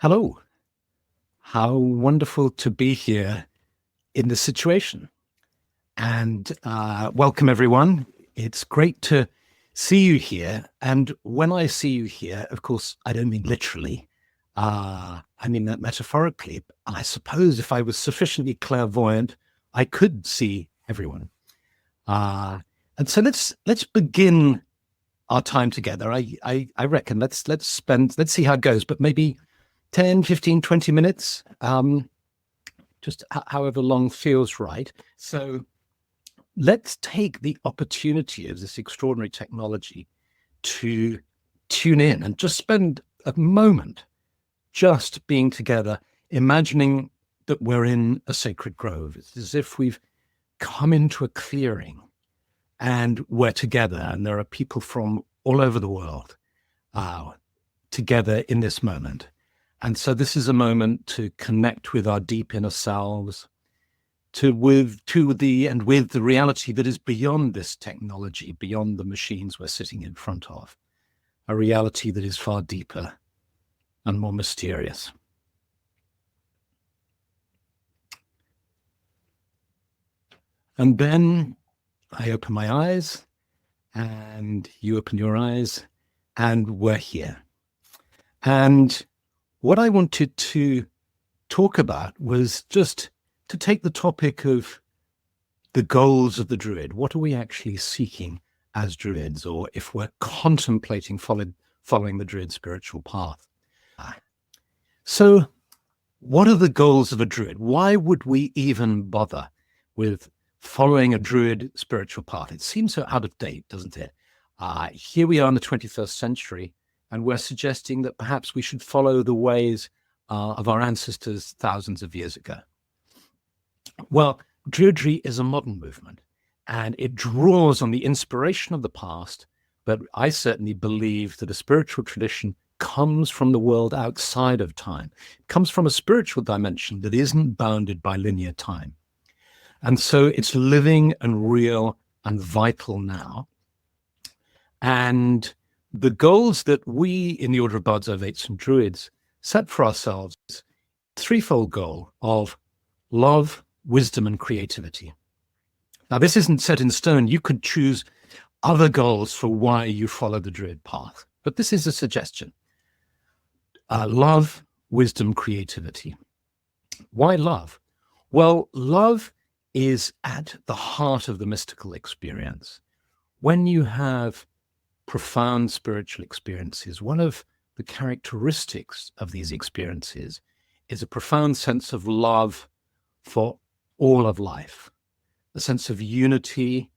Hello. How wonderful to be here in this situation. And welcome, everyone. It's great to see you here. And when I see you here, of course, I don't mean literally. I mean that metaphorically. And I suppose if I was sufficiently clairvoyant, I could see everyone. And so let's begin our time together. I reckon let's see how it goes, but maybe 10, 15, 20 minutes, just however long feels right. So let's take the opportunity of this extraordinary technology to tune in and just spend a moment just being together, imagining that we're in a sacred grove. It's as if we've come into a clearing and we're together, and there are people from all over the world together in this moment. And so this is a moment to connect with our deep inner selves, with the reality that is beyond this technology, beyond the machines we're sitting in front of, a reality that is far deeper and more mysterious. And then I open my eyes, and you open your eyes, and we're here. And what I wanted to talk about was just to take the topic of the goals of the Druid. What are we actually seeking as Druids, or if we're contemplating following the Druid spiritual path? So what are the goals of a Druid? Why would we even bother with following a Druid spiritual path? It seems so out of date, doesn't it? Here we are in the 21st century, and we're suggesting that perhaps we should follow the ways of our ancestors thousands of years ago. Well, Druidry is a modern movement, and it draws on the inspiration of the past, but I certainly believe that a spiritual tradition comes from the world outside of time. It comes from a spiritual dimension that isn't bounded by linear time. And so it's living and real and vital now. And the goals that we in the Order of Bards, Ovates and Druids set for ourselves is a threefold goal of love, wisdom, and creativity. Now, this isn't set in stone. You could choose other goals for why you follow the Druid path, but this is a suggestion. Love, wisdom, creativity. Why love? Well, love is at the heart of the mystical experience. When you have profound spiritual experiences, one of the characteristics of these experiences is a profound sense of love for all of life, a sense of unity,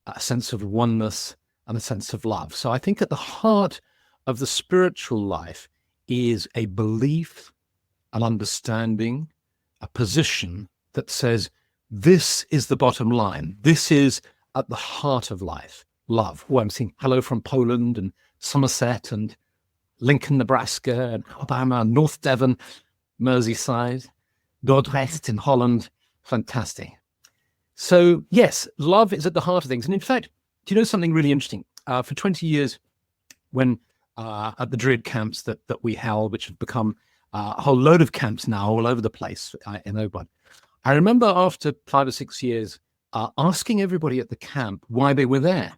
a sense of oneness, and a sense of love. So I think at the heart of the spiritual life is a belief, an understanding, a position that says, this is the bottom line. This is at the heart of life. Love. Oh, I'm seeing hello from Poland and Somerset and Lincoln, Nebraska, and Alabama, North Devon, Merseyside, Dordrecht in Holland. Fantastic. So yes, love is at the heart of things. And in fact, do you know something really interesting? For 20 years, when at the Druid camps that we held, which have become a whole load of camps now all over the place in Oban, I remember after 5 or 6 years asking everybody at the camp why they were there.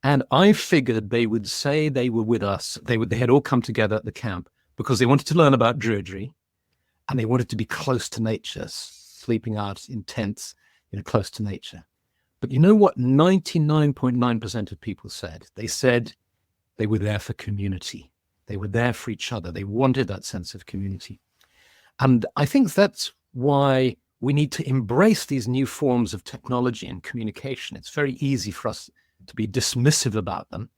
And I figured they would say they were with us. They had all come together at the camp because they wanted to learn about Druidry, and they wanted to be close to nature, sleeping out in tents, close to nature. But you know what 99.9% of people said? They said they were there for community. They were there for each other. They wanted that sense of community. And I think that's why we need to embrace these new forms of technology and communication. It's very easy for us to be dismissive about them.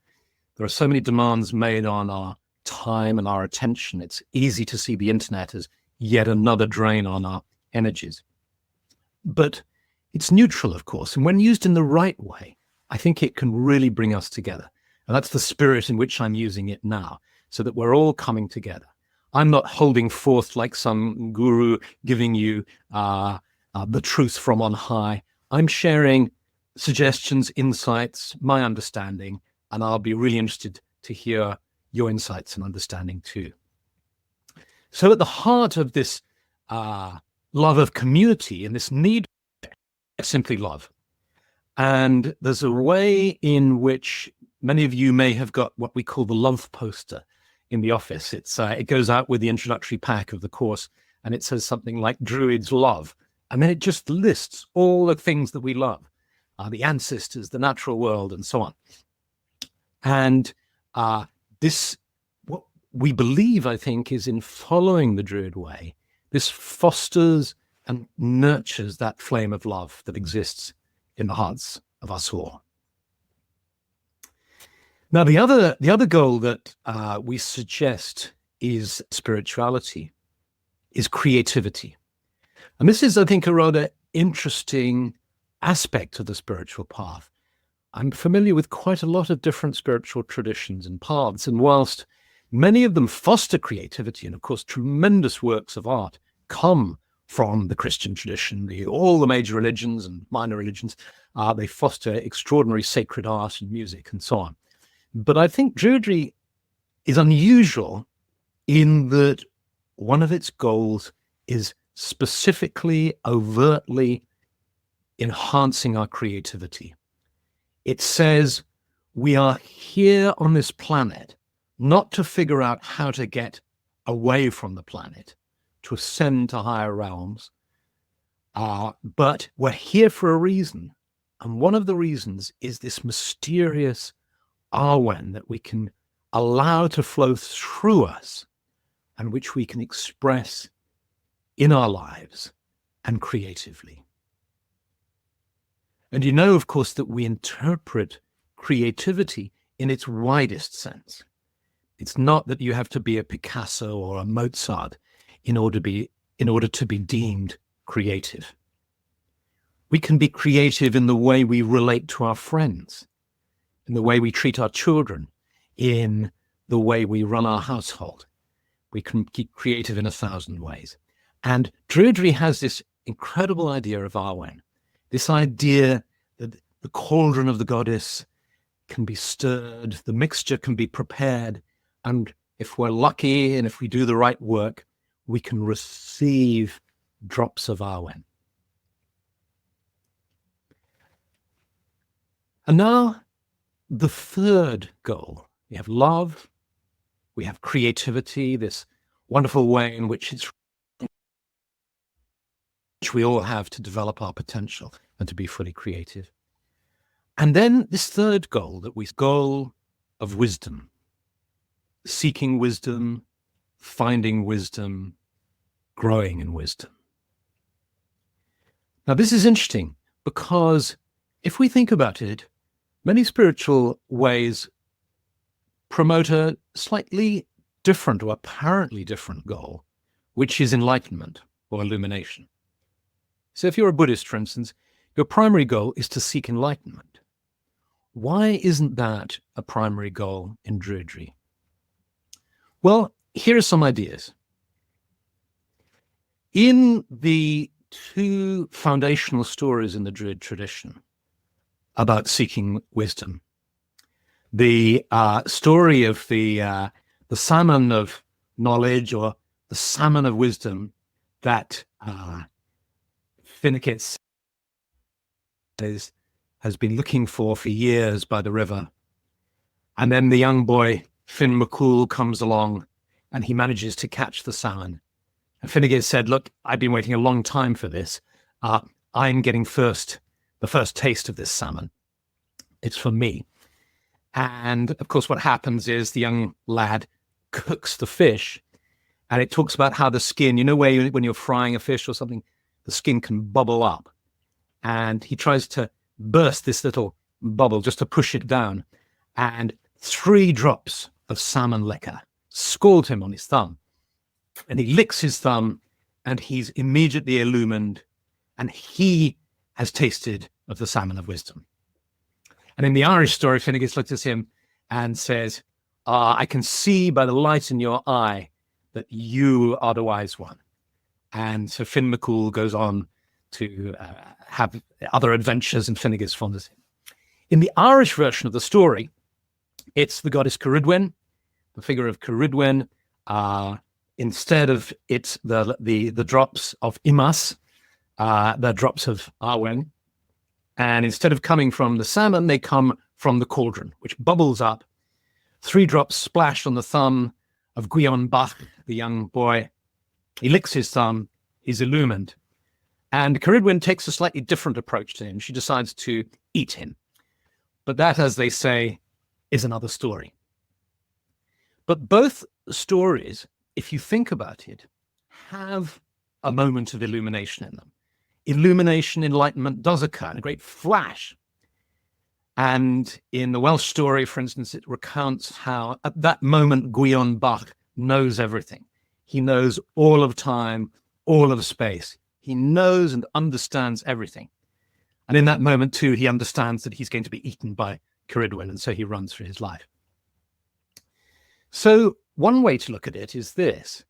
There are so many demands made on our time and our attention. It's easy to see the internet as yet another drain on our energies. But it's neutral, of course. And when used in the right way, I think it can really bring us together. And that's the spirit in which I'm using it now, so that we're all coming together. I'm not holding forth like some guru giving you the truth from on high. I'm sharing suggestions, insights, my understanding, and I'll be really interested to hear your insights and understanding too. So at the heart of this love of community and this need for simply love. And there's a way in which many of you may have got what we call the love poster in the office. It goes out with the introductory pack of the course, and it says something like Druid's love. And then it just lists all the things that we love, the ancestors, the natural world, and so on. And this, what we believe, I think, is in following the Druid way, this fosters and nurtures that flame of love that exists in the hearts of us all. Now, the other goal that we suggest is spirituality, is creativity. And this is, I think, a rather interesting aspect of the spiritual path. I'm familiar with quite a lot of different spiritual traditions and paths, and whilst many of them foster creativity, and of course, tremendous works of art come from the Christian tradition, all the major religions and minor religions, they foster extraordinary sacred art and music and so on. But I think Druidry is unusual in that one of its goals is specifically, overtly enhancing our creativity. It says we are here on this planet not to figure out how to get away from the planet, to ascend to higher realms, but we're here for a reason. And one of the reasons is this mysterious Arwen that we can allow to flow through us and which we can express in our lives and creatively. And you know, of course, that we interpret creativity in its widest sense. It's not that you have to be a Picasso or a Mozart in order to be deemed creative. We can be creative in the way we relate to our friends, in the way we treat our children, in the way we run our household. We can keep creative in 1,000 ways. And Druidry has this incredible idea of Arwen, this idea that the cauldron of the goddess can be stirred, the mixture can be prepared, and if we're lucky and if we do the right work, we can receive drops of Arwen. And now, the third goal. We have love, we have creativity, this wonderful way in which we all have to develop our potential and to be fully creative. And then this third goal goal of wisdom, seeking wisdom, finding wisdom, growing in wisdom. Now, this is interesting because if we think about it, many spiritual ways promote a slightly different or apparently different goal, which is enlightenment or illumination. So if you're a Buddhist, for instance, your primary goal is to seek enlightenment. Why isn't that a primary goal in Druidry? Well, here are some ideas. In the two foundational stories in the Druid tradition about seeking wisdom, the story of the salmon of knowledge, or the salmon of wisdom that Finnegis has been looking for years by the river. And then the young boy, Finn McCool, comes along and he manages to catch the salmon. And Finnegis said, look, I've been waiting a long time for this. I'm getting the first taste of this salmon. It's for me. And of course, what happens is the young lad cooks the fish, and it talks about how the skin, you know, when you're frying a fish or something, the skin can bubble up. And he tries to burst this little bubble just to push it down. And 3 drops of salmon liquor scald him on his thumb. And he licks his thumb, and he's immediately illumined, and he has tasted of the salmon of wisdom. And in the Irish story, Finnegis looks at him and says, I can see by the light in your eye that you are the wise one. And so Finn McCool goes on to have other adventures, and Finnegis follows him. In the Irish version of the story, it's the goddess Carr-Gomm. The figure of Carr-Gomm instead of it's the drops of imas, the drops of Arwen, and instead of coming from the salmon, they come from the cauldron, which bubbles up. 3 drops splash on the thumb of Guion Bach, the young boy. He licks his thumb, he's illumined. And Ceridwen takes a slightly different approach to him. She decides to eat him. But that, as they say, is another story. But both stories, if you think about it, have a moment of illumination in them. Illumination, enlightenment does occur in a great flash. And in the Welsh story, for instance, it recounts how at that moment Guion Bach knows everything. He knows all of time, all of space. He knows and understands everything. And in that moment, too, he understands that he's going to be eaten by Ceridwen, and so he runs for his life. So one way to look at it is this,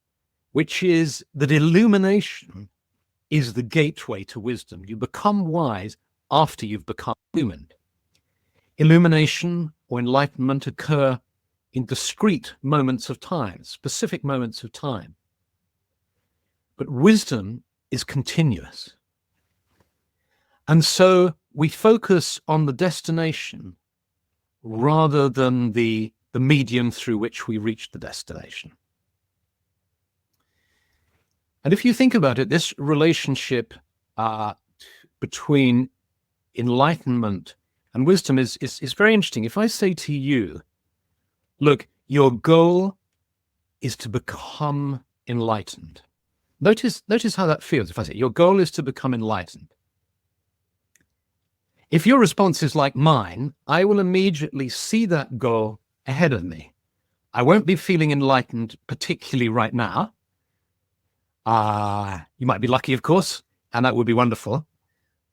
which is that illumination is the gateway to wisdom. You become wise after you've become illumined. Illumination or enlightenment occur in discrete moments of time, specific moments of time. But wisdom is continuous. And so we focus on the destination rather than the medium through which we reach the destination. And if you think about it, this relationship between enlightenment and wisdom is very interesting. If I say to you, look, your goal is to become enlightened. Notice how that feels. If I say your goal is to become enlightened. If your response is like mine, I will immediately see that goal ahead of me. I won't be feeling enlightened particularly right now. You might be lucky, of course, and that would be wonderful.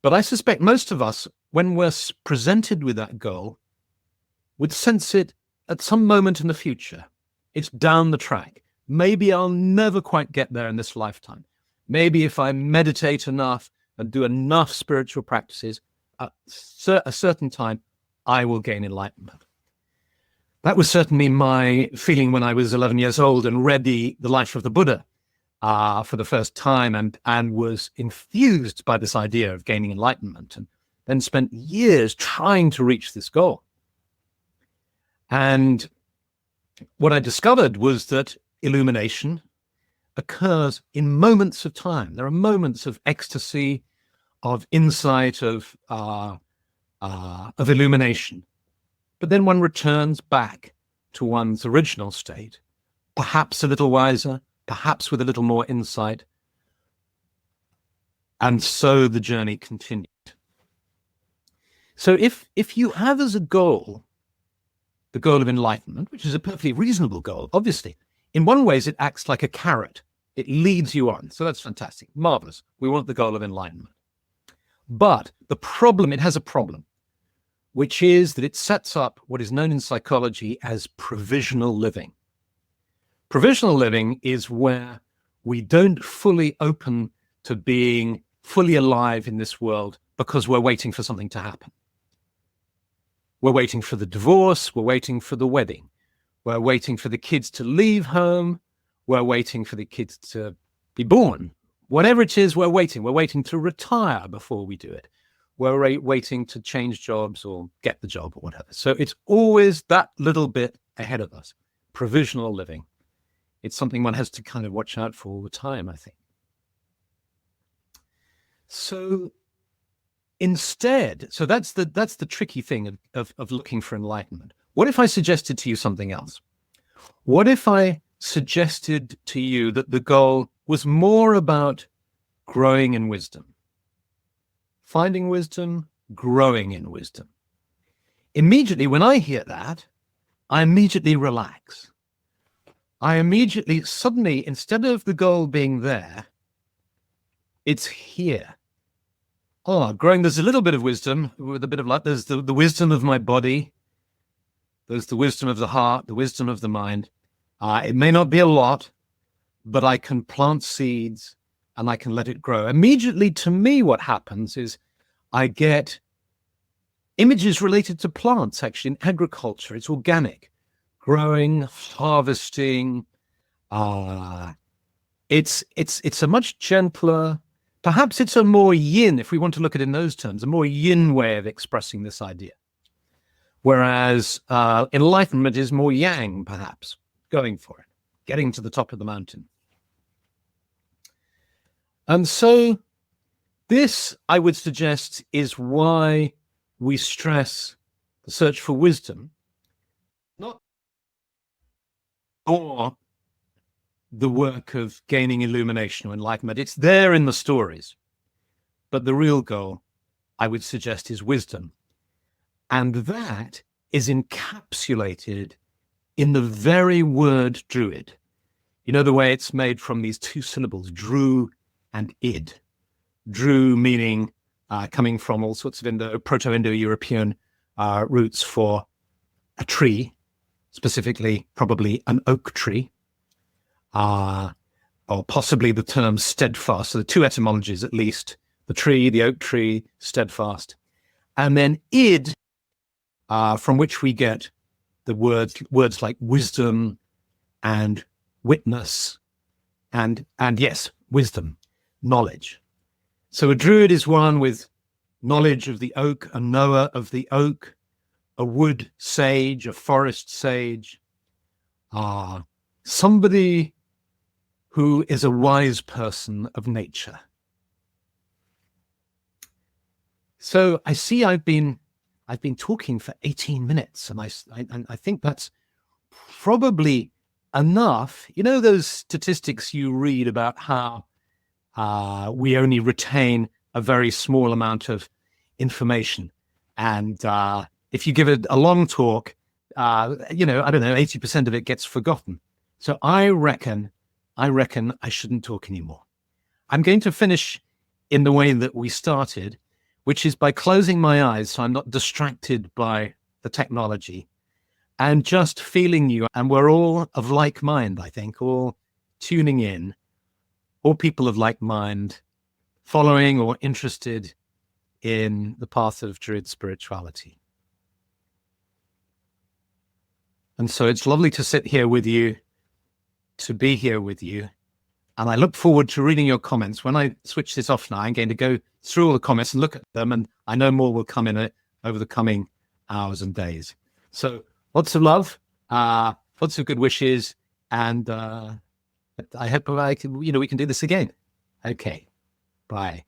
But I suspect most of us, when we're presented with that goal, would sense it at some moment in the future. It's down the track. Maybe I'll never quite get there in this lifetime. Maybe if I meditate enough and do enough spiritual practices, at a certain time, I will gain enlightenment. That was certainly my feeling when I was 11 years old and read the life of the Buddha for the first time and was infused by this idea of gaining enlightenment, and then spent years trying to reach this goal. And what I discovered was that illumination occurs in moments of time. There are moments of ecstasy, of insight, of illumination. But then one returns back to one's original state, perhaps a little wiser, perhaps with a little more insight. And so the journey continued. So if you have as a goal the goal of enlightenment, which is a perfectly reasonable goal, obviously, in one way it acts like a carrot. It leads you on. So that's fantastic. Marvelous. We want the goal of enlightenment. But the problem, it has a problem, which is that it sets up what is known in psychology as provisional living. Provisional living is where we don't fully open to being fully alive in this world because we're waiting for something to happen. We're waiting for the divorce. We're waiting for the wedding. We're waiting for the kids to leave home. We're waiting for the kids to be born. Whatever it is, we're waiting. We're waiting to retire before we do it. We're waiting to change jobs or get the job or whatever. So it's always that little bit ahead of us. Provisional living. It's something one has to kind of watch out for all the time, I think. So instead, so that's the tricky thing of looking for enlightenment. What if I suggested to you something else? What if I suggested to you that the goal was more about growing in wisdom? Finding wisdom, growing in wisdom. Immediately, when I hear that, I immediately relax. I immediately, suddenly, instead of the goal being there, it's here. Oh, growing, there's a little bit of wisdom with a bit of luck. There's the wisdom of my body. There's the wisdom of the heart, the wisdom of the mind. It may not be a lot, but I can plant seeds and I can let it grow. Immediately, to me, what happens is I get images related to plants, actually, in agriculture. It's organic, growing, harvesting, It's a much gentler, perhaps it's a more yin, if we want to look at it in those terms, a more yin way of expressing this idea. Whereas enlightenment is more yang, perhaps, going for it, getting to the top of the mountain. And so this, I would suggest, is why we stress the search for wisdom, not or the work of gaining illumination or enlightenment. It's there in the stories. But the real goal, I would suggest, is wisdom. And that is encapsulated in the very word druid. You know, the way it's made from these two syllables, dru and id. Dru meaning coming from all sorts of Proto-Indo-European roots for a tree, specifically probably an oak tree, or possibly the term steadfast. So the two etymologies, at least, the tree, the oak tree, steadfast. And then id, from which we get the words like wisdom and witness and yes, wisdom, knowledge. So a druid is one with knowledge of the oak, a knower of the oak, a wood sage, a forest sage, somebody who is a wise person of nature. So I see I've been talking for 18 minutes, and I think that's probably enough. You know those statistics you read about how we only retain a very small amount of information, and if you give it a long talk, I don't know, 80% of it gets forgotten. So I reckon I shouldn't talk anymore. I'm going to finish in the way that we started, which is by closing my eyes so I'm not distracted by the technology and just feeling you. And we're all of like mind, I think, all tuning in, all people of like mind, following or interested in the path of Druid spirituality. And so it's lovely to sit here with you, to be here with you. And I look forward to reading your comments. When I switch this off now, I'm going to go through all the comments and look at them. And I know more will come in it over the coming hours and days. So lots of love, lots of good wishes. And I hope we can do this again. Okay. Bye.